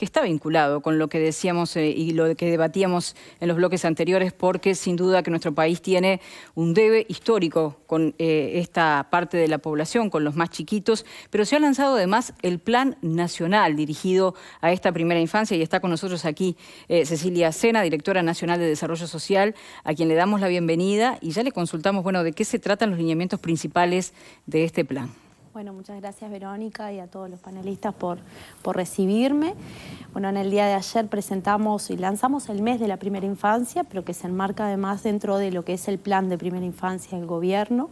que está vinculado con lo que decíamos y lo que debatíamos en los bloques anteriores, porque sin duda que nuestro país tiene un debe histórico con esta parte de la población, con los más chiquitos, pero se ha lanzado además el Plan Nacional dirigido a esta primera infancia y está con nosotros aquí Cecilia Sena, directora nacional de Desarrollo Social, a quien le damos la bienvenida y ya le consultamos, bueno, de qué se tratan los lineamientos principales de este plan. Bueno, muchas gracias Verónica y a todos los panelistas por recibirme. Bueno, en el día de ayer presentamos y lanzamos el mes de la primera infancia, pero que se enmarca además dentro de lo que es el plan de primera infancia del gobierno,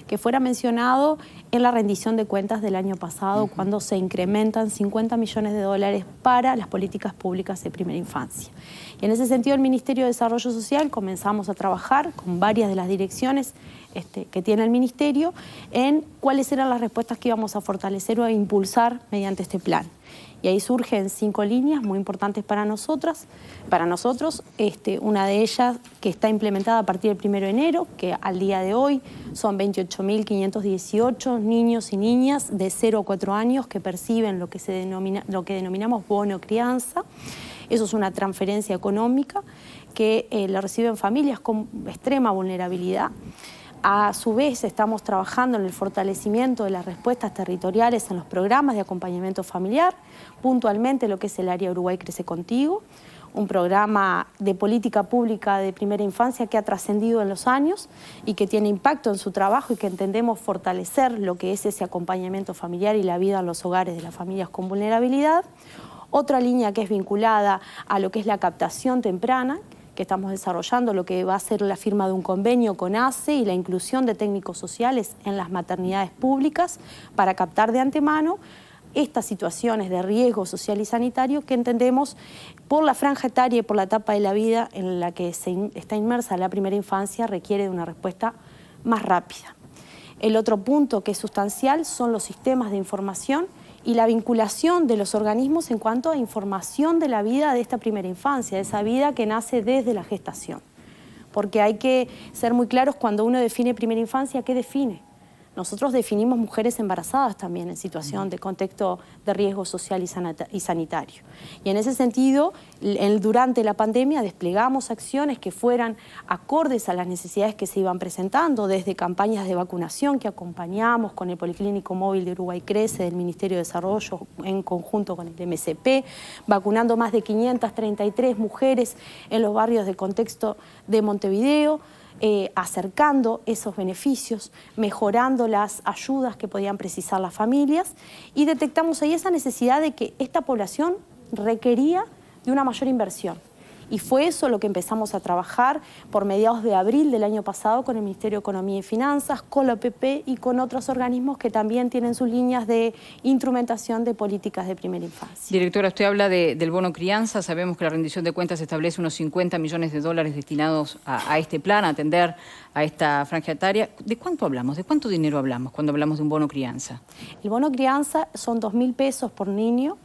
que fuera mencionado en la rendición de cuentas del año pasado, cuando se incrementan 50 millones de dólares para las políticas públicas de primera infancia. Y en ese sentido el Ministerio de Desarrollo Social comenzamos a trabajar con varias de las direcciones que tiene el Ministerio en cuáles eran las respuestas que íbamos a fortalecer o a impulsar mediante este plan. Y ahí surgen 5 líneas muy importantes para nosotros. Una de ellas que está implementada a partir del 1 de enero, que al día de hoy son 28.518 niños y niñas de 0 a 4 años que perciben lo que denominamos bono crianza. Eso es una transferencia económica que la reciben familias con extrema vulnerabilidad. A su vez, estamos trabajando en el fortalecimiento de las respuestas territoriales en los programas de acompañamiento familiar, puntualmente lo que es el área Uruguay Crece Contigo, un programa de política pública de primera infancia que ha trascendido en los años y que tiene impacto en su trabajo y que entendemos fortalecer lo que es ese acompañamiento familiar y la vida en los hogares de las familias con vulnerabilidad. Otra línea que es vinculada a lo que es la captación temprana, que estamos desarrollando, lo que va a ser la firma de un convenio con ACE y la inclusión de técnicos sociales en las maternidades públicas para captar de antemano estas situaciones de riesgo social y sanitario que entendemos por la franja etaria y por la etapa de la vida en la que está inmersa la primera infancia requiere de una respuesta más rápida. El otro punto que es sustancial son los sistemas de información y la vinculación de los organismos en cuanto a información de la vida de esta primera infancia, de esa vida que nace desde la gestación. Porque hay que ser muy claros cuando uno define primera infancia, ¿qué define? Nosotros definimos mujeres embarazadas también en situación de contexto de riesgo social y sanitario. Y en ese sentido, durante la pandemia desplegamos acciones que fueran acordes a las necesidades que se iban presentando, desde campañas de vacunación que acompañamos con el Policlínico Móvil de Uruguay Crece, del Ministerio de Desarrollo, en conjunto con el MSP, vacunando más de 533 mujeres en los barrios de contexto de Montevideo, acercando esos beneficios, mejorando las ayudas que podían precisar las familias y detectamos ahí esa necesidad de que esta población requería de una mayor inversión. Y fue eso lo que empezamos a trabajar por mediados de abril del año pasado con el Ministerio de Economía y Finanzas, con la OPP y con otros organismos que también tienen sus líneas de instrumentación de políticas de primera infancia. Directora, usted habla del bono crianza. Sabemos que la rendición de cuentas establece unos 50 millones de dólares destinados a este plan, a atender a esta franja etaria. ¿De cuánto hablamos? ¿De cuánto dinero hablamos cuando hablamos de un bono crianza? El bono crianza son 2.000 pesos por niño,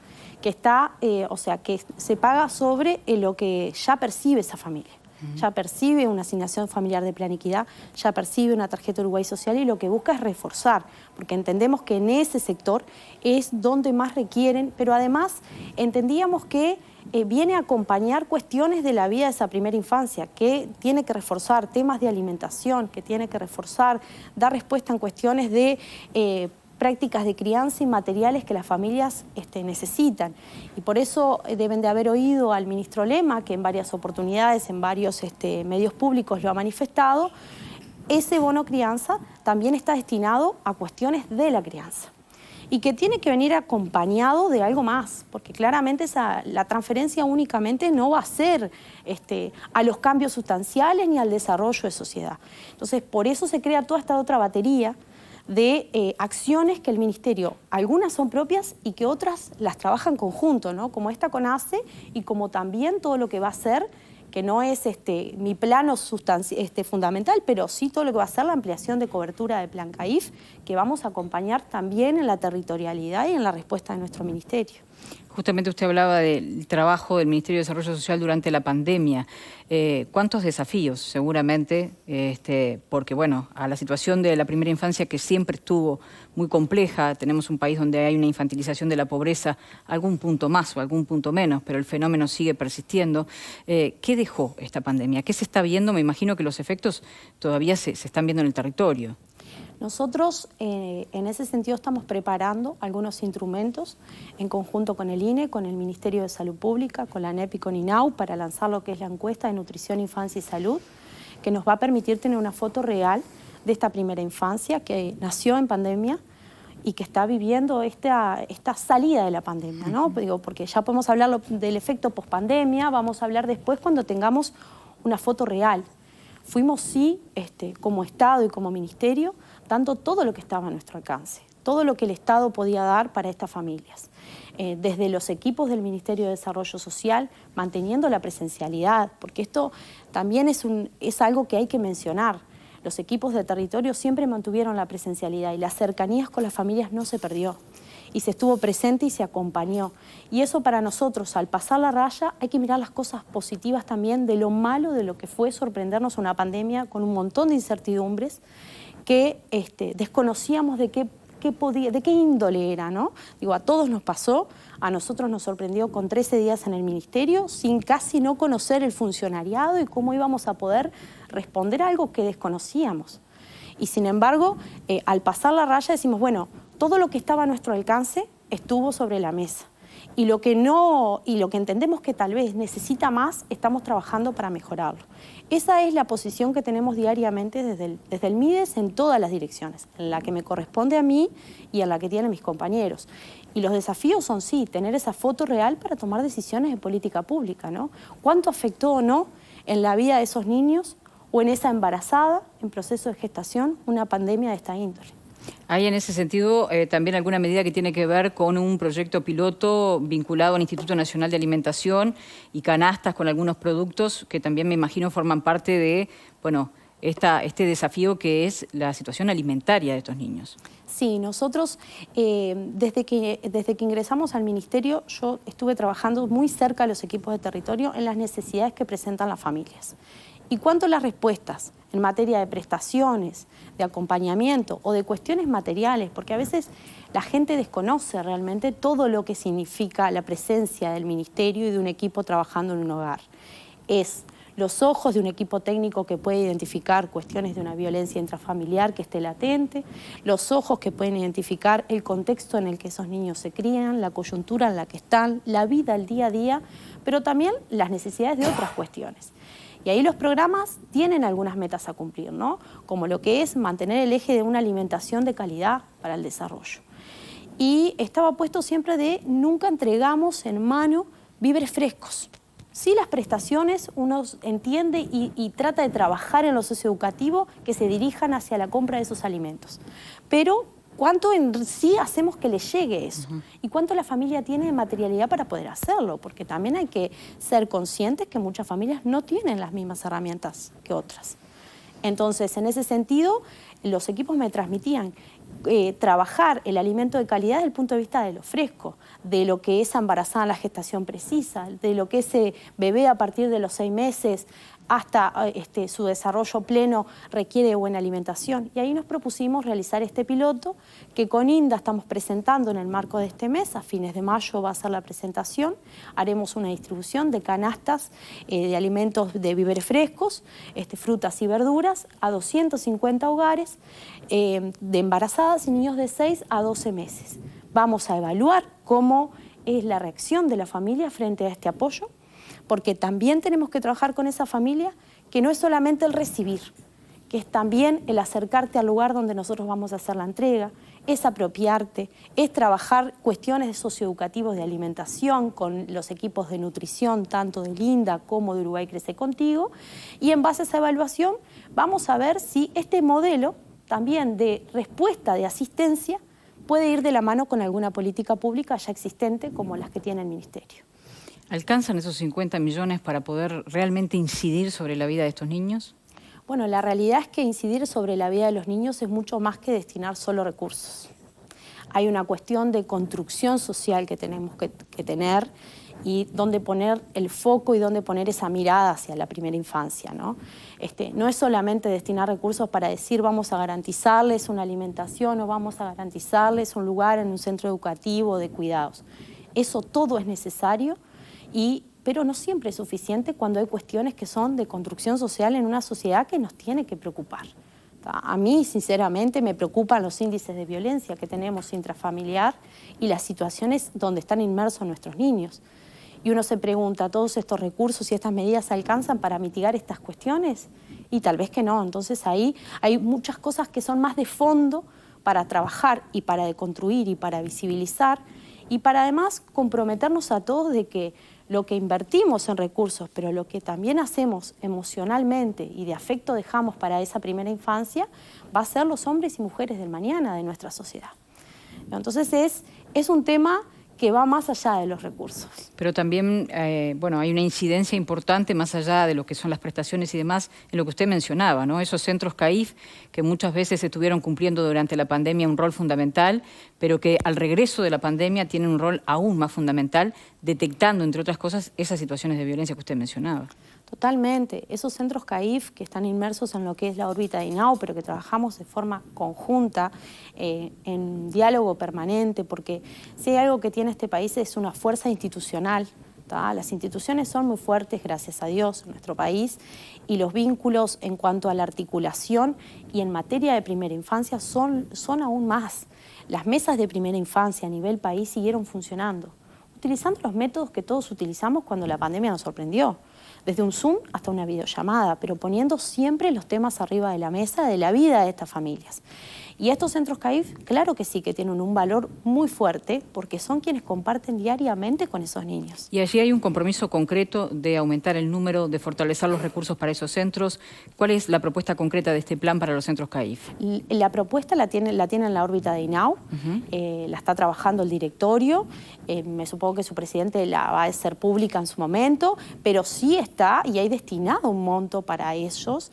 que está, que se paga sobre lo que ya percibe esa familia. Ya percibe una asignación familiar de plan equidad, ya percibe una tarjeta Uruguay Social y lo que busca es reforzar, porque entendemos que en ese sector es donde más requieren, pero además entendíamos que viene a acompañar cuestiones de la vida de esa primera infancia, que tiene que reforzar temas de alimentación, que tiene que reforzar, dar respuesta en cuestiones de prácticas de crianza y materiales que las familias necesitan. Y por eso deben de haber oído al ministro Lema, que en varias oportunidades, en varios medios públicos lo ha manifestado, ese bono crianza también está destinado a cuestiones de la crianza. Y que tiene que venir acompañado de algo más, porque claramente la transferencia únicamente no va a ser a los cambios sustanciales ni al desarrollo de sociedad. Entonces, por eso se crea toda esta otra batería de acciones que el Ministerio, algunas son propias y que otras las trabaja en conjunto, ¿no? Como esta con ACE y como también todo lo que va a ser, que no es mi plano fundamental, pero sí todo lo que va a ser la ampliación de cobertura de Plan CAIF, que vamos a acompañar también en la territorialidad y en la respuesta de nuestro Ministerio. Justamente usted hablaba del trabajo del Ministerio de Desarrollo Social durante la pandemia. ¿Cuántos desafíos? Seguramente, porque bueno, a la situación de la primera infancia que siempre estuvo muy compleja, tenemos un país donde hay una infantilización de la pobreza, algún punto más o algún punto menos, pero el fenómeno sigue persistiendo. ¿Qué dejó esta pandemia? ¿Qué se está viendo? Me imagino que los efectos todavía se están viendo en el territorio. Nosotros en ese sentido estamos preparando algunos instrumentos en conjunto con el INE, con el Ministerio de Salud Pública, con la ANEP y con INAU para lanzar lo que es la encuesta de nutrición, infancia y salud, que nos va a permitir tener una foto real de esta primera infancia que nació en pandemia y que está viviendo esta salida de la pandemia, ¿no? Digo, porque ya podemos hablar del efecto pospandemia, vamos a hablar después cuando tengamos una foto real. Fuimos, sí, como Estado y como Ministerio, dando todo lo que estaba a nuestro alcance, todo lo que el Estado podía dar para estas familias. Desde los equipos del Ministerio de Desarrollo Social, manteniendo la presencialidad, porque esto también es algo que hay que mencionar. Los equipos de territorio siempre mantuvieron la presencialidad y las cercanías con las familias no se perdió. Y se estuvo presente y se acompañó. Y eso para nosotros, al pasar la raya, hay que mirar las cosas positivas también de lo malo de lo que fue sorprendernos una pandemia con un montón de incertidumbres que desconocíamos de qué índole era, ¿no? Digo, a todos nos pasó, a nosotros nos sorprendió con 13 días en el Ministerio, sin casi no conocer el funcionariado y cómo íbamos a poder responder a algo que desconocíamos. Y sin embargo, al pasar la raya decimos, bueno, todo lo que estaba a nuestro alcance estuvo sobre la mesa. Y lo que entendemos que tal vez necesita más, estamos trabajando para mejorarlo. Esa es la posición que tenemos diariamente desde el MIDES en todas las direcciones, en la que me corresponde a mí y en la que tienen mis compañeros. Y los desafíos son, sí, tener esa foto real para tomar decisiones de política pública, ¿no? ¿Cuánto afectó o no en la vida de esos niños o en esa embarazada en proceso de gestación una pandemia de esta índole? ¿Hay en ese sentido también alguna medida que tiene que ver con un proyecto piloto vinculado al Instituto Nacional de Alimentación y canastas con algunos productos que también me imagino forman parte de, bueno, este desafío que es la situación alimentaria de estos niños? Sí, nosotros desde que ingresamos al Ministerio yo estuve trabajando muy cerca de los equipos de territorio en las necesidades que presentan las familias. Y cuanto a las respuestas en materia de prestaciones, de acompañamiento o de cuestiones materiales, porque a veces la gente desconoce realmente todo lo que significa la presencia del Ministerio y de un equipo trabajando en un hogar. Es los ojos de un equipo técnico que puede identificar cuestiones de una violencia intrafamiliar que esté latente, los ojos que pueden identificar el contexto en el que esos niños se crían, la coyuntura en la que están, la vida, el día a día, pero también las necesidades de otras cuestiones. Y ahí los programas tienen algunas metas a cumplir, ¿no? Como lo que es mantener el eje de una alimentación de calidad para el desarrollo. Y estaba puesto siempre de nunca entregamos en mano víveres frescos. Sí, las prestaciones uno entiende y trata de trabajar en lo socioeducativo que se dirijan hacia la compra de esos alimentos. Pero ¿cuánto en sí hacemos que le llegue eso? ¿Y cuánto la familia tiene de materialidad para poder hacerlo? Porque también hay que ser conscientes que muchas familias no tienen las mismas herramientas que otras. Entonces, en ese sentido, los equipos me transmitían trabajar el alimento de calidad desde el punto de vista de lo fresco, de lo que esa embarazada en la gestación precisa, de lo que ese bebé a partir de los 6 meses hasta su desarrollo pleno requiere de buena alimentación. Y ahí nos propusimos realizar este piloto que con INDA estamos presentando en el marco de este mes. A fines de mayo va a ser la presentación. Haremos una distribución de canastas de alimentos de víveres frescos, frutas y verduras, a 250 hogares de embarazadas y niños de 6 a 12 meses. Vamos a evaluar cómo es la reacción de la familia frente a este apoyo, porque también tenemos que trabajar con esa familia, que no es solamente el recibir, que es también el acercarte al lugar donde nosotros vamos a hacer la entrega, es apropiarte, es trabajar cuestiones socioeducativas de alimentación con los equipos de nutrición, tanto de Linda como de Uruguay Crece Contigo, y en base a esa evaluación vamos a ver si este modelo también de respuesta de asistencia puede ir de la mano con alguna política pública ya existente como las que tiene el Ministerio. ¿Alcanzan esos 50 millones para poder realmente incidir sobre la vida de estos niños? Bueno, la realidad es que incidir sobre la vida de los niños es mucho más que destinar solo recursos. hay una cuestión de construcción social que tenemos que tener y dónde poner el foco y dónde poner esa mirada hacia la primera infancia, ¿no? No es solamente destinar recursos para decir vamos a garantizarles una alimentación o vamos a garantizarles un lugar en un centro educativo de cuidados. Eso todo es necesario, pero no siempre es suficiente cuando hay cuestiones que son de construcción social en una sociedad que nos tiene que preocupar. A mí, sinceramente, me preocupan los índices de violencia que tenemos intrafamiliar y las situaciones donde están inmersos nuestros niños. Y uno se pregunta, ¿todos estos recursos y estas medidas alcanzan para mitigar estas cuestiones? Y tal vez que no. Entonces ahí hay muchas cosas que son más de fondo para trabajar y para deconstruir y para visibilizar y para además comprometernos a todos de que lo que invertimos en recursos, pero lo que también hacemos emocionalmente y de afecto dejamos para esa primera infancia, va a ser los hombres y mujeres del mañana de nuestra sociedad. Entonces es un tema que va más allá de los recursos. Pero también, bueno, hay una incidencia importante más allá de lo que son las prestaciones y demás, en lo que usted mencionaba, ¿no? Esos centros CAIF que muchas veces estuvieron cumpliendo durante la pandemia un rol fundamental, pero que al regreso de la pandemia tienen un rol aún más fundamental, detectando, entre otras cosas, esas situaciones de violencia que usted mencionaba. Totalmente. Esos centros CAIF que están inmersos en lo que es la órbita de INAU, pero que trabajamos de forma conjunta, en diálogo permanente, porque si hay algo que tiene este país es una fuerza institucional. Las instituciones son muy fuertes, gracias a Dios, en nuestro país, y los vínculos en cuanto a la articulación y en materia de primera infancia son aún más. Las mesas de primera infancia a nivel país siguieron funcionando, utilizando los métodos que todos utilizamos cuando la pandemia nos sorprendió. Desde un Zoom hasta una videollamada, pero poniendo siempre los temas arriba de la mesa de la vida de estas familias. Y estos centros CAIF, claro que sí, que tienen un valor muy fuerte, porque son quienes comparten diariamente con esos niños. Y allí hay un compromiso concreto de aumentar el número, de fortalecer los recursos para esos centros. ¿Cuál es la propuesta concreta de este plan para los centros CAIF? La propuesta la tiene en la órbita de INAU, la está trabajando el directorio, me supongo que su presidente la va a hacer pública en su momento, pero sí está y hay destinado un monto para ellos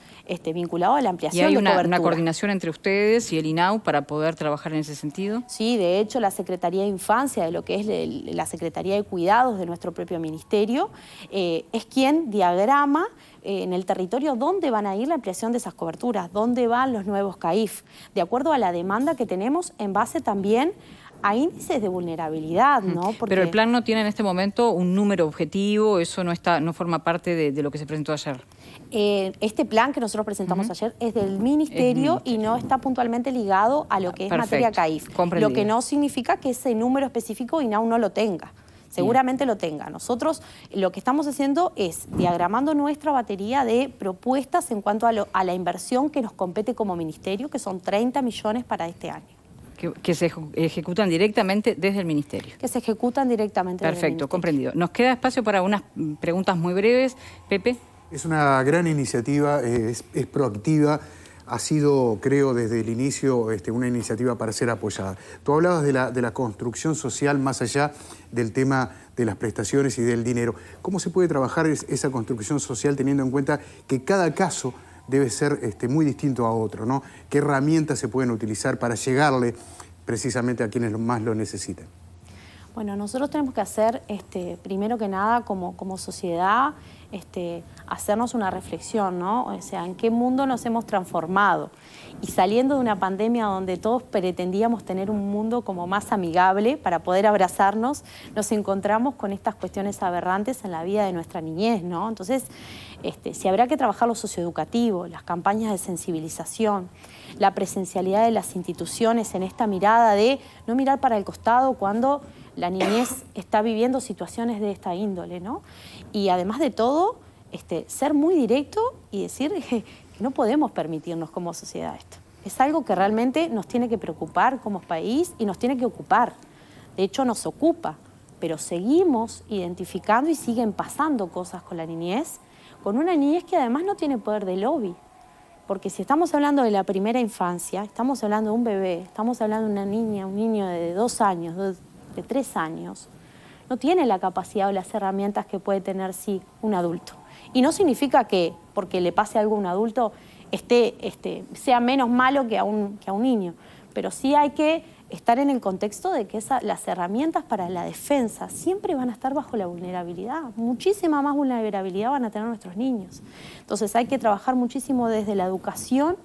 vinculado a la ampliación de cobertura. ¿Y hay una coordinación entre ustedes y el INAU para poder trabajar en ese sentido? Sí, de hecho la Secretaría de Infancia, de lo que es la Secretaría de Cuidados de nuestro propio ministerio, es quien diagrama en el territorio dónde van a ir la ampliación de esas coberturas, dónde van los nuevos CAIF, de acuerdo a la demanda que tenemos en base también a índices de vulnerabilidad, ¿no? Porque... Pero el plan no tiene en este momento un número objetivo, eso no forma parte de lo que se presentó ayer. Este plan que nosotros presentamos ayer es del ministerio y no está puntualmente ligado a lo que es materia CAIF. Lo que no significa que ese número específico INAU no lo tenga. Seguramente lo tenga. Nosotros lo que estamos haciendo es diagramando nuestra batería de propuestas en cuanto a la inversión que nos compete como ministerio, que son 30 millones para este año. Que se ejecutan directamente desde el ministerio. Que se ejecutan directamente desde el ministerio. Perfecto, comprendido. Nos queda espacio para unas preguntas muy breves. Pepe. Es una gran iniciativa, es proactiva, ha sido, creo, desde el inicio una iniciativa para ser apoyada. Tú hablabas de la construcción social más allá del tema de las prestaciones y del dinero. ¿Cómo se puede trabajar esa construcción social teniendo en cuenta que cada caso debe ser muy distinto a otro, ¿no? ¿Qué herramientas se pueden utilizar para llegarle precisamente a quienes más lo necesitan? Bueno, nosotros tenemos que hacer, primero que nada, como sociedad, hacernos una reflexión, ¿no? O sea, ¿en qué mundo nos hemos transformado? Y saliendo de una pandemia donde todos pretendíamos tener un mundo como más amigable para poder abrazarnos, nos encontramos con estas cuestiones aberrantes en la vida de nuestra niñez, ¿no? Entonces, si habrá que trabajar lo socioeducativo, las campañas de sensibilización, la presencialidad de las instituciones en esta mirada de no mirar para el costado cuando la niñez está viviendo situaciones de esta índole, ¿no? Y además de todo, ser muy directo y decir que no podemos permitirnos como sociedad esto. Es algo que realmente nos tiene que preocupar como país y nos tiene que ocupar. De hecho, nos ocupa, pero seguimos identificando y siguen pasando cosas con la niñez, con una niñez que además no tiene poder de lobby. Porque si estamos hablando de la primera infancia, estamos hablando de un bebé, estamos hablando de una niña, un niño de 2 años, de 3 años, no tiene la capacidad o las herramientas que puede tener, sí, un adulto. Y no significa que porque le pase algo a un adulto sea menos malo que a un niño, pero sí hay que estar en el contexto de que las herramientas para la defensa siempre van a estar bajo la vulnerabilidad. Muchísima más vulnerabilidad van a tener nuestros niños. Entonces hay que trabajar muchísimo desde la educación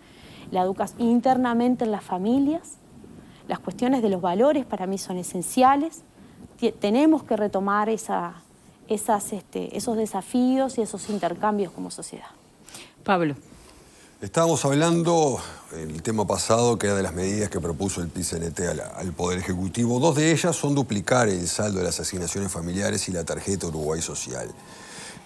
internamente en las familias. Las cuestiones de los valores para mí son esenciales. Tenemos que retomar esos desafíos y esos intercambios como sociedad. Pablo. Estábamos hablando en el tema pasado, que era de las medidas que propuso el PIT-CNT al Poder Ejecutivo. Dos de ellas son duplicar el saldo de las asignaciones familiares y la tarjeta Uruguay Social.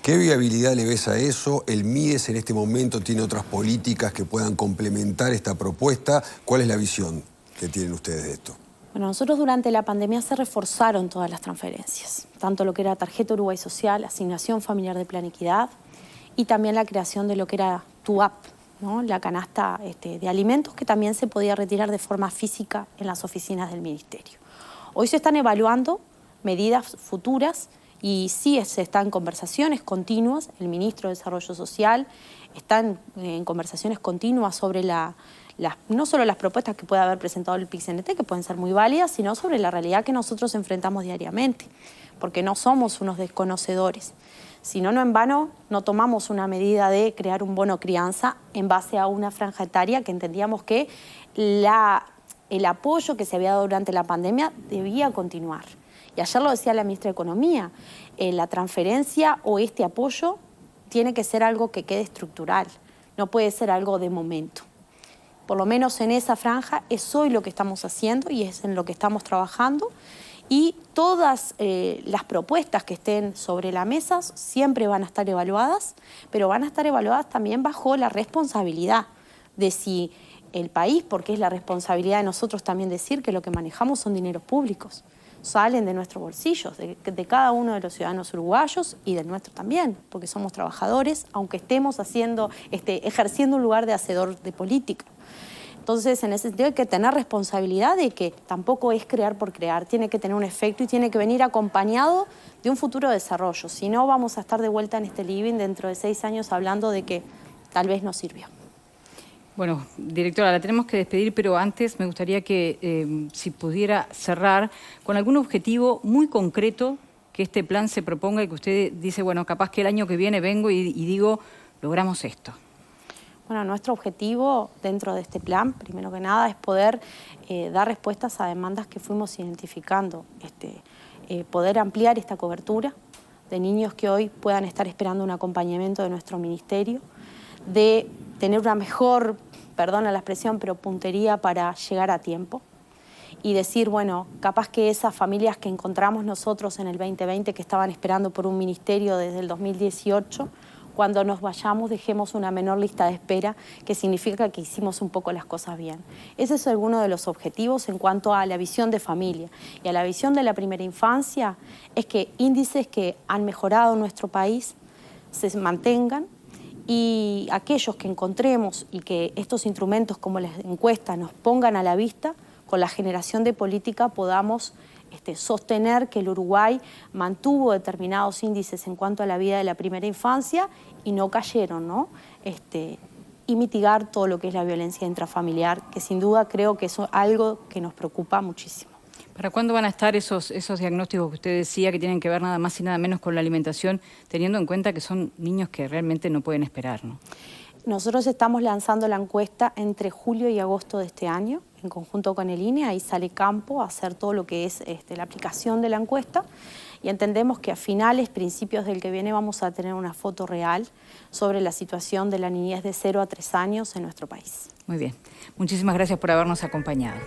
¿Qué viabilidad le ves a eso? ¿El MIDES en este momento tiene otras políticas que puedan complementar esta propuesta? ¿Cuál es la visión que tienen ustedes de esto? Bueno, nosotros durante la pandemia se reforzaron todas las transferencias, tanto lo que era tarjeta Uruguay Social, asignación familiar de Plan Equidad y también la creación de lo que era TUAP, ¿no? La canasta de alimentos que también se podía retirar de forma física en las oficinas del Ministerio. Hoy se están evaluando medidas futuras y sí se está en conversaciones continuas. El Ministro de Desarrollo Social está en conversaciones continuas sobre no solo las propuestas que puede haber presentado el PIT-CNT, que pueden ser muy válidas, sino sobre la realidad que nosotros enfrentamos diariamente, porque no somos unos desconocedores. Si no, no en vano, no tomamos una medida de crear un bono crianza en base a una franja etaria que entendíamos que el apoyo que se había dado durante la pandemia debía continuar. Y ayer lo decía la ministra de Economía, la transferencia o este apoyo tiene que ser algo que quede estructural, no puede ser algo de momento. Por lo menos en esa franja es hoy lo que estamos haciendo y es en lo que estamos trabajando. Y todas las propuestas que estén sobre la mesa siempre van a estar evaluadas, pero van a estar evaluadas también bajo la responsabilidad de si el país, porque es la responsabilidad de nosotros también decir que lo que manejamos son dineros públicos, salen de nuestros bolsillos, de cada uno de los ciudadanos uruguayos y del nuestro también, porque somos trabajadores, aunque estemos ejerciendo un lugar de hacedor de política. Entonces, en ese sentido hay que tener responsabilidad de que tampoco es crear por crear, tiene que tener un efecto y tiene que venir acompañado de un futuro desarrollo. Si no, vamos a estar de vuelta en este living dentro de 6 años hablando de que tal vez no sirvió. Bueno, directora, la tenemos que despedir, pero antes me gustaría que si pudiera cerrar con algún objetivo muy concreto que este plan se proponga y que usted dice, bueno, capaz que el año que viene vengo y digo, logramos esto. Bueno, nuestro objetivo dentro de este plan, primero que nada, es poder dar respuestas a demandas que fuimos identificando, poder ampliar esta cobertura de niños que hoy puedan estar esperando un acompañamiento de nuestro ministerio, de tener una mejor, perdona la expresión, pero puntería para llegar a tiempo y decir, bueno, capaz que esas familias que encontramos nosotros en el 2020 que estaban esperando por un ministerio desde el 2018, cuando nos vayamos dejemos una menor lista de espera, que significa que hicimos un poco las cosas bien. Ese es alguno de los objetivos en cuanto a la visión de familia. Y a la visión de la primera infancia es que índices que han mejorado en nuestro país se mantengan y aquellos que encontremos y que estos instrumentos como las encuestas nos pongan a la vista, con la generación de política podamos sostener que el Uruguay mantuvo determinados índices en cuanto a la vida de la primera infancia y no cayeron, ¿no? Y mitigar todo lo que es la violencia intrafamiliar, que sin duda creo que es algo que nos preocupa muchísimo. ¿Para cuándo van a estar esos diagnósticos que usted decía que tienen que ver nada más y nada menos con la alimentación, teniendo en cuenta que son niños que realmente no pueden esperar, ¿no? Nosotros estamos lanzando la encuesta entre julio y agosto de este año, en conjunto con el INE, ahí sale campo a hacer todo lo que es la aplicación de la encuesta y entendemos que a finales, principios del que viene vamos a tener una foto real sobre la situación de la niñez de 0 a 3 años en nuestro país. Muy bien. Muchísimas gracias por habernos acompañado.